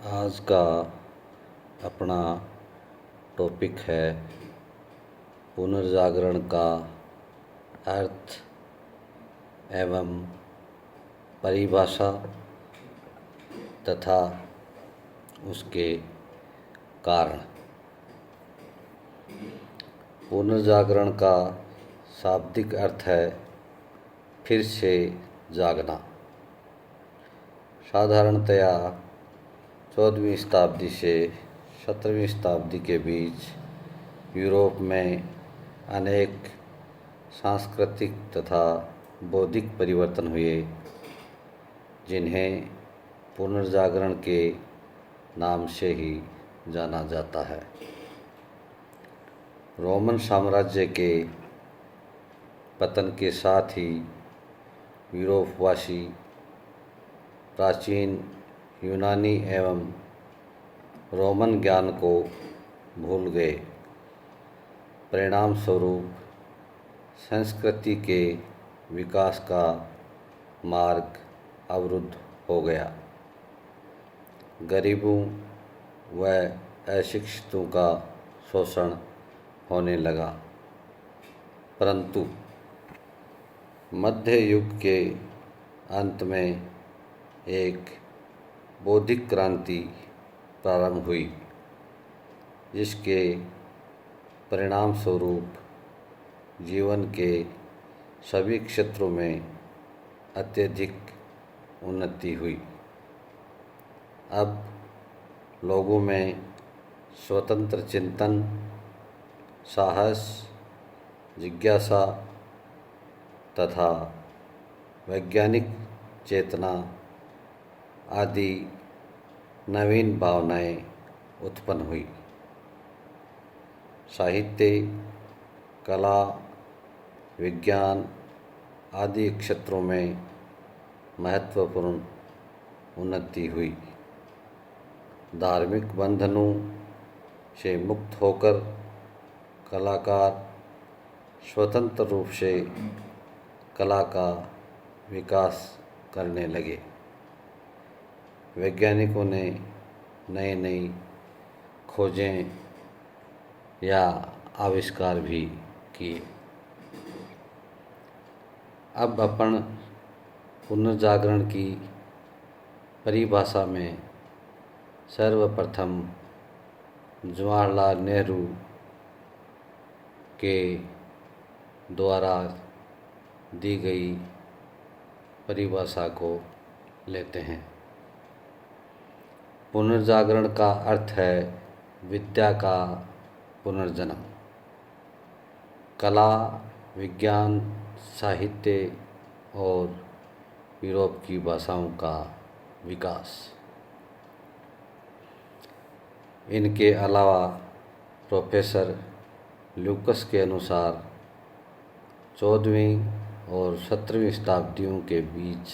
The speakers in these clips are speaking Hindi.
आज का अपना टॉपिक है पुनर्जागरण का अर्थ एवं परिभाषा तथा उसके कारण। पुनर्जागरण का शाब्दिक अर्थ है फिर से जागना। साधारणतया 14वीं शताब्दी से 17वीं शताब्दी के बीच यूरोप में अनेक सांस्कृतिक तथा बौद्धिक परिवर्तन हुए, जिन्हें पुनर्जागरण के नाम से ही जाना जाता है। रोमन साम्राज्य के पतन के साथ ही यूरोपवासी प्राचीन यूनानी एवं रोमन ज्ञान को भूल गए। परिणाम स्वरूप संस्कृति के विकास का मार्ग अवरुद्ध हो गया। गरीबों व अशिक्षितों का शोषण होने लगा। परंतु मध्य युग के अंत में एक बौद्धिक क्रांति प्रारंभ हुई, जिसके परिणाम स्वरूप जीवन के सभी क्षेत्रों में अत्यधिक उन्नति हुई। अब लोगों में स्वतंत्र चिंतन, साहस, जिज्ञासा तथा वैज्ञानिक चेतना आदि नवीन भावनाएं उत्पन्न हुई। साहित्य, कला, विज्ञान आदि क्षेत्रों में महत्वपूर्ण उन्नति हुई। धार्मिक बंधनों से मुक्त होकर कलाकार स्वतंत्र रूप से कला का विकास करने लगे। वैज्ञानिकों ने नई नई खोजें या आविष्कार भी किए। अब अपन पुनर्जागरण की परिभाषा में सर्वप्रथम जवाहरलाल नेहरू के द्वारा दी गई परिभाषा को लेते हैं। पुनर्जागरण का अर्थ है विद्या का पुनर्जन्म, कला, विज्ञान, साहित्य और यूरोप की भाषाओं का विकास। इनके अलावा प्रोफेसर ल्यूकस के अनुसार 14वीं और 17वीं शताब्दियों के बीच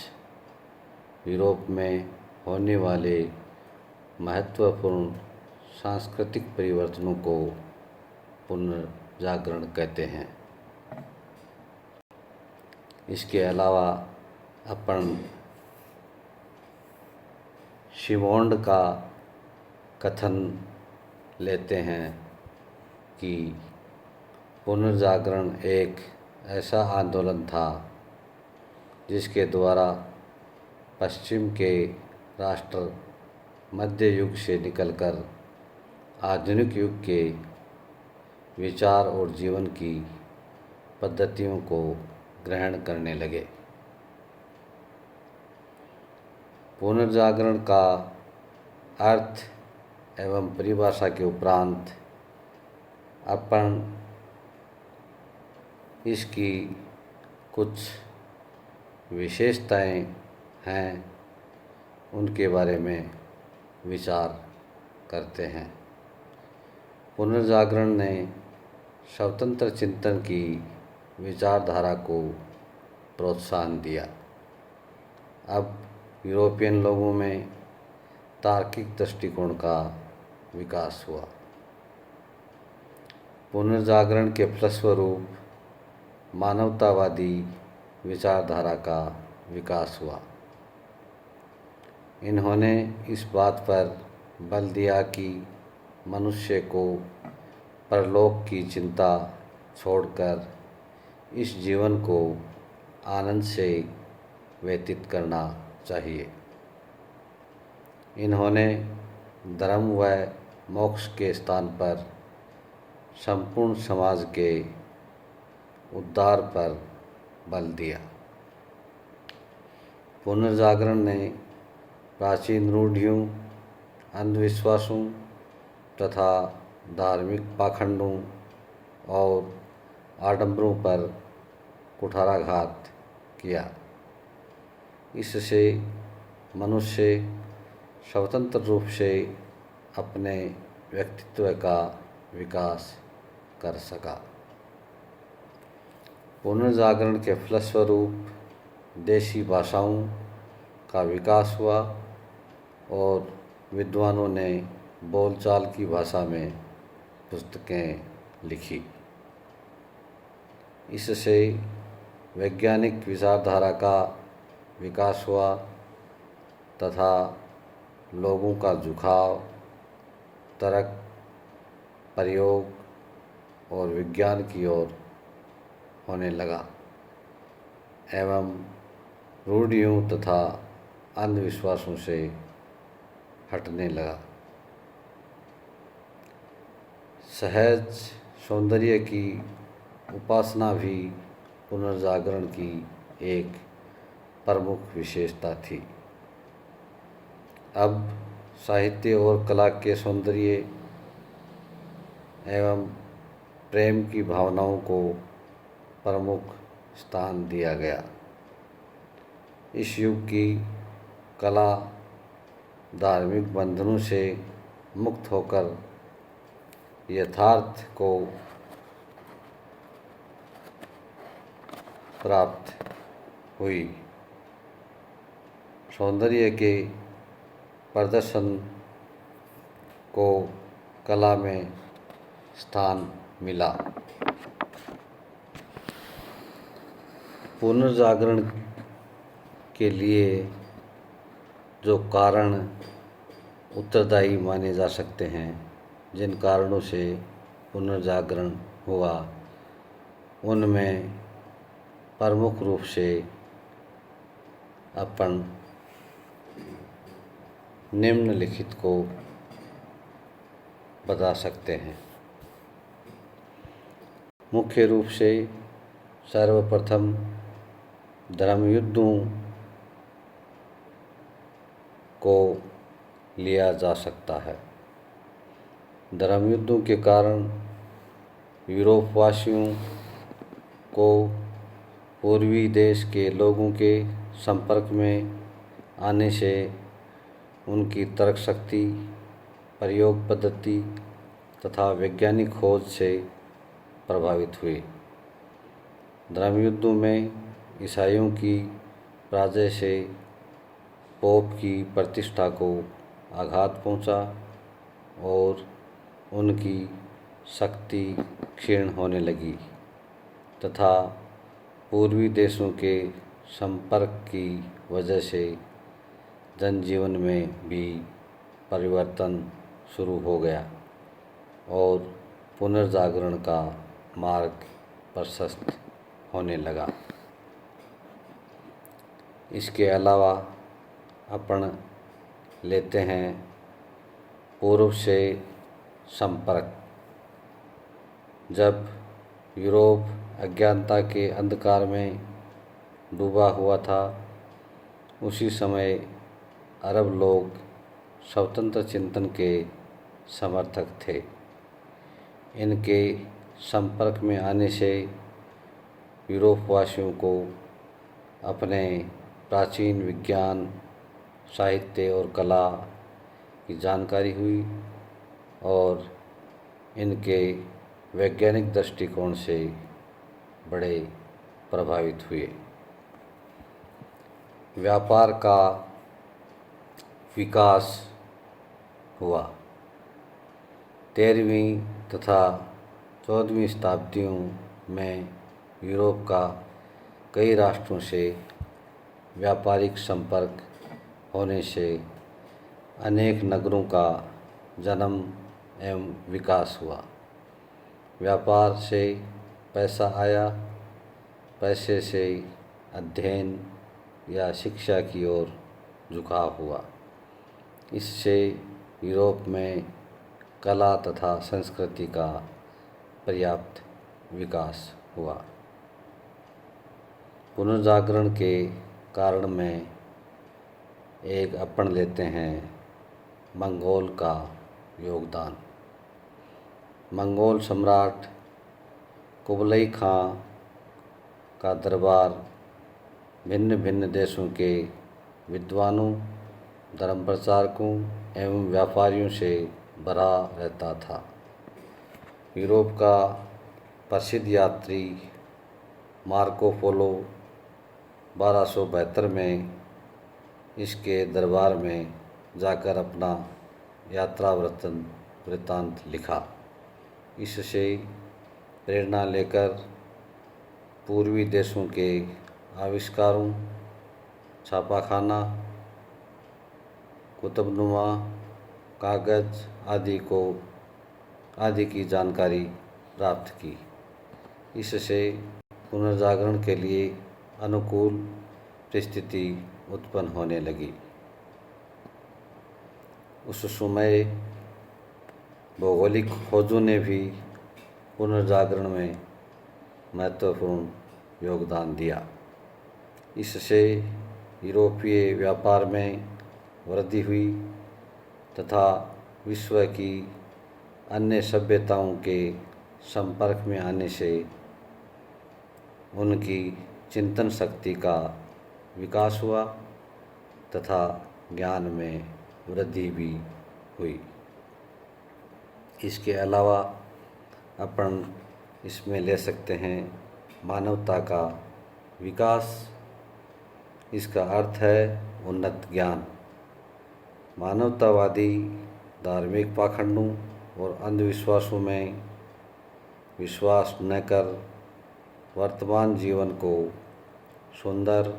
यूरोप में होने वाले महत्वपूर्ण सांस्कृतिक परिवर्तनों को पुनर्जागरण कहते हैं। इसके अलावा अपन शिमोंड का कथन लेते हैं कि पुनर्जागरण एक ऐसा आंदोलन था जिसके द्वारा पश्चिम के राष्ट्र मध्य युग से निकलकर आधुनिक युग के विचार और जीवन की पद्धतियों को ग्रहण करने लगे। पुनर्जागरण का अर्थ एवं परिभाषा के उपरांत अपन इसकी कुछ विशेषताएं हैं, उनके बारे में विचार करते हैं। पुनर्जागरण ने स्वतंत्र चिंतन की विचारधारा को प्रोत्साहन दिया। अब यूरोपियन लोगों में तार्किक दृष्टिकोण का विकास हुआ। पुनर्जागरण के फलस्वरूप मानवतावादी विचारधारा का विकास हुआ। इन्होंने इस बात पर बल दिया कि मनुष्य को परलोक की चिंता छोड़कर इस जीवन को आनंद से व्यतीत करना चाहिए। इन्होंने धर्म व मोक्ष के स्थान पर संपूर्ण समाज के उद्धार पर बल दिया। पुनर्जागरण ने प्राचीन रूढ़ियों, अंधविश्वासों तथा धार्मिक पाखंडों और आडंबरों पर कुठाराघात किया। इससे मनुष्य स्वतंत्र रूप से अपने व्यक्तित्व का विकास कर सका। पुनर्जागरण के फलस्वरूप देशी भाषाओं का विकास हुआ और विद्वानों ने बोलचाल की भाषा में पुस्तकें लिखी। इससे वैज्ञानिक विचारधारा का विकास हुआ तथा लोगों का झुकाव तर्क, प्रयोग और विज्ञान की ओर होने लगा एवं रूढ़ियों तथा अंधविश्वासों से हटने लगा। सहज सौंदर्य की उपासना भी पुनर्जागरण की एक प्रमुख विशेषता थी। अब साहित्य और कला के सौंदर्य एवं प्रेम की भावनाओं को प्रमुख स्थान दिया गया। इस युग की कला धार्मिक बंधनों से मुक्त होकर यथार्थ को प्राप्त हुई। सौंदर्य के प्रदर्शन को कला में स्थान मिला। पुनर्जागरण के लिए जो कारण उत्तरदायी माने जा सकते हैं, जिन कारणों से पुनर्जागरण हुआ, उनमें प्रमुख रूप से अपन निम्नलिखित को बता सकते हैं। मुख्य रूप से सर्वप्रथम धर्मयुद्धों को लिया जा सकता है। धर्मयुद्धों के कारण यूरोपवासियों को पूर्वी देश के लोगों के संपर्क में आने से उनकी तर्क शक्ति, प्रयोग पद्धति तथा वैज्ञानिक खोज से प्रभावित हुए। धर्मयुद्धों में ईसाइयों की पराजय से पोप की प्रतिष्ठा को आघात पहुंचा और उनकी शक्ति क्षीण होने लगी तथा पूर्वी देशों के संपर्क की वजह से जनजीवन में भी परिवर्तन शुरू हो गया और पुनर्जागरण का मार्ग प्रशस्त होने लगा। इसके अलावा अपन लेते हैं पूर्व से संपर्क। जब यूरोप अज्ञानता के अंधकार में डूबा हुआ था, उसी समय अरब लोग स्वतंत्र चिंतन के समर्थक थे। इनके संपर्क में आने से यूरोपवासियों को अपने प्राचीन विज्ञान, साहित्य और कला की जानकारी हुई और इनके वैज्ञानिक दृष्टिकोण से बड़े प्रभावित हुए। व्यापार का विकास हुआ। 13वीं तथा 14वीं शताब्दियों में यूरोप का कई राष्ट्रों से व्यापारिक संपर्क होने से अनेक नगरों का जन्म एवं विकास हुआ। व्यापार से पैसा आया, पैसे से अध्ययन या शिक्षा की ओर झुकाव हुआ। इससे यूरोप में कला तथा संस्कृति का पर्याप्त विकास हुआ। पुनर्जागरण के कारण में एक अपन लेते हैं मंगोल का योगदान। मंगोल सम्राट कुबलई खां का दरबार भिन्न भिन्न देशों के विद्वानों, धर्म प्रचारकों एवं व्यापारियों से भरा रहता था। यूरोप का प्रसिद्ध यात्री मार्को पोलो 1272 में इसके दरबार में जाकर अपना यात्रा वृत्तांत लिखा। इससे प्रेरणा लेकर पूर्वी देशों के आविष्कारों, छापाखाना, कुतुबनुमा, कागज आदि की जानकारी प्राप्त की। इससे पुनर्जागरण के लिए अनुकूल परिस्थिति उत्पन्न होने लगी। उस समय भौगोलिक खोजों ने भी पुनर्जागरण में महत्वपूर्ण योगदान दिया। इससे यूरोपीय व्यापार में वृद्धि हुई तथा विश्व की अन्य सभ्यताओं के संपर्क में आने से उनकी चिंतन शक्ति का विकास हुआ तथा ज्ञान में वृद्धि भी हुई। इसके अलावा अपन इसमें ले सकते हैं मानवता का विकास। इसका अर्थ है उन्नत ज्ञान। मानवतावादी धार्मिक पाखंडों और अंधविश्वासों में विश्वास न कर वर्तमान जीवन को सुंदर,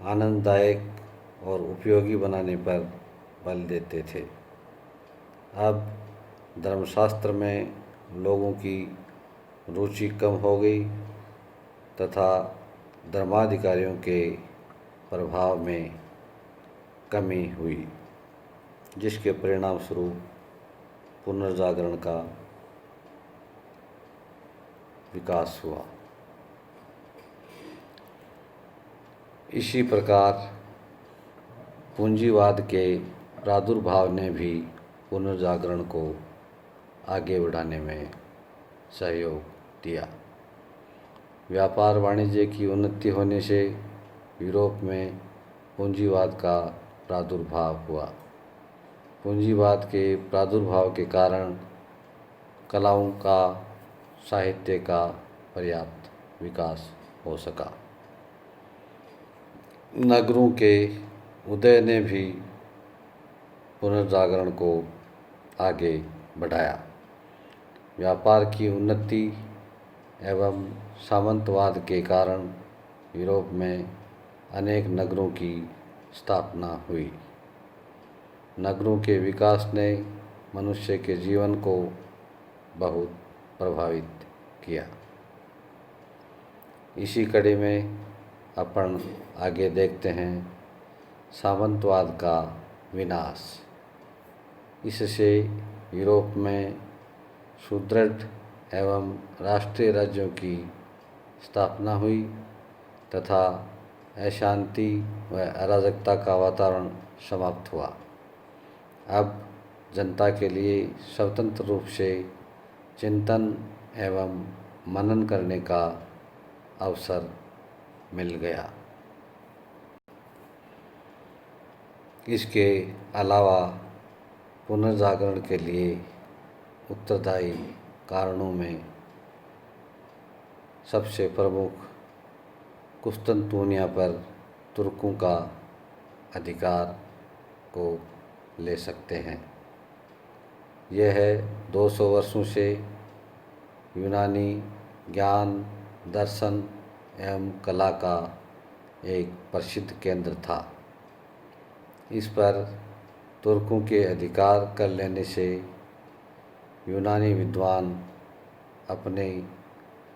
आनंददायक और उपयोगी बनाने पर बल देते थे। अब धर्मशास्त्र में लोगों की रुचि कम हो गई तथा धर्माधिकारियों के प्रभाव में कमी हुई, जिसके परिणाम स्वरूप पुनर्जागरण का विकास हुआ। इसी प्रकार पूंजीवाद के प्रादुर्भाव ने भी पुनर्जागरण को आगे बढ़ाने में सहयोग दिया। व्यापार वाणिज्य की उन्नति होने से यूरोप में पूंजीवाद का प्रादुर्भाव हुआ। पूंजीवाद के प्रादुर्भाव के कारण कलाओं का, साहित्य का पर्याप्त विकास हो सका। नगरों के उदय ने भी पुनर्जागरण को आगे बढ़ाया। व्यापार की उन्नति एवं सामंतवाद के कारण यूरोप में अनेक नगरों की स्थापना हुई। नगरों के विकास ने मनुष्य के जीवन को बहुत प्रभावित किया। इसी कड़ी में अपन आगे देखते हैं सामंतवाद का विनाश। इससे यूरोप में सुदृढ़ एवं राष्ट्रीय राज्यों की स्थापना हुई तथा अशांति व अराजकता का वातावरण समाप्त हुआ। अब जनता के लिए स्वतंत्र रूप से चिंतन एवं मनन करने का अवसर मिल गया। इसके अलावा पुनर्जागरण के लिए उत्तरदायी कारणों में सबसे प्रमुख कुस्तुनतुनिया पर तुर्कों का अधिकार को ले सकते हैं। यह 200 वर्षों से यूनानी ज्ञान, दर्शन एवं कला का एक प्रसिद्ध केंद्र था। इस पर तुर्कों के अधिकार कर लेने से यूनानी विद्वान अपने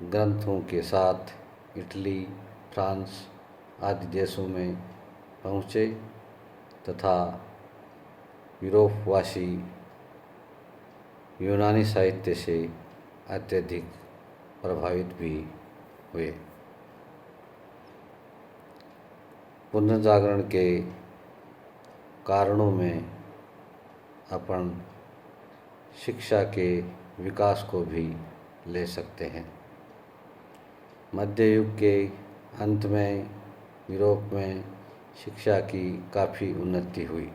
ग्रंथों के साथ इटली, फ्रांस आदि देशों में पहुँचे तथा यूरोपवासी यूनानी साहित्य से अत्यधिक प्रभावित भी हुए। पुनर्जागरण के कारणों में अपन शिक्षा के विकास को भी ले सकते हैं। मध्य युग के अंत में यूरोप में शिक्षा की काफ़ी उन्नति हुई।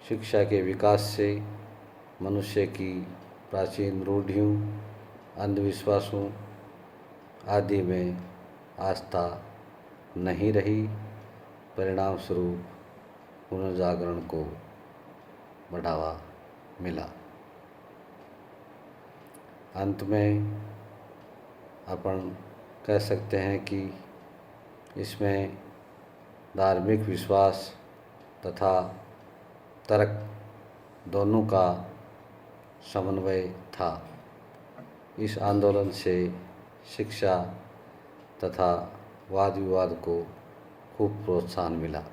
शिक्षा के विकास से मनुष्य की प्राचीन रूढ़ियों, अंधविश्वासों आदि में आस्था नहीं रही। परिणाम स्वरूप पुनर्जागरण को बढ़ावा मिला। अंत में अपन कह सकते हैं कि इसमें धार्मिक विश्वास तथा तर्क दोनों का समन्वय था। इस आंदोलन से शिक्षा तथा वाद विवाद को खूब प्रोत्साहन मिला।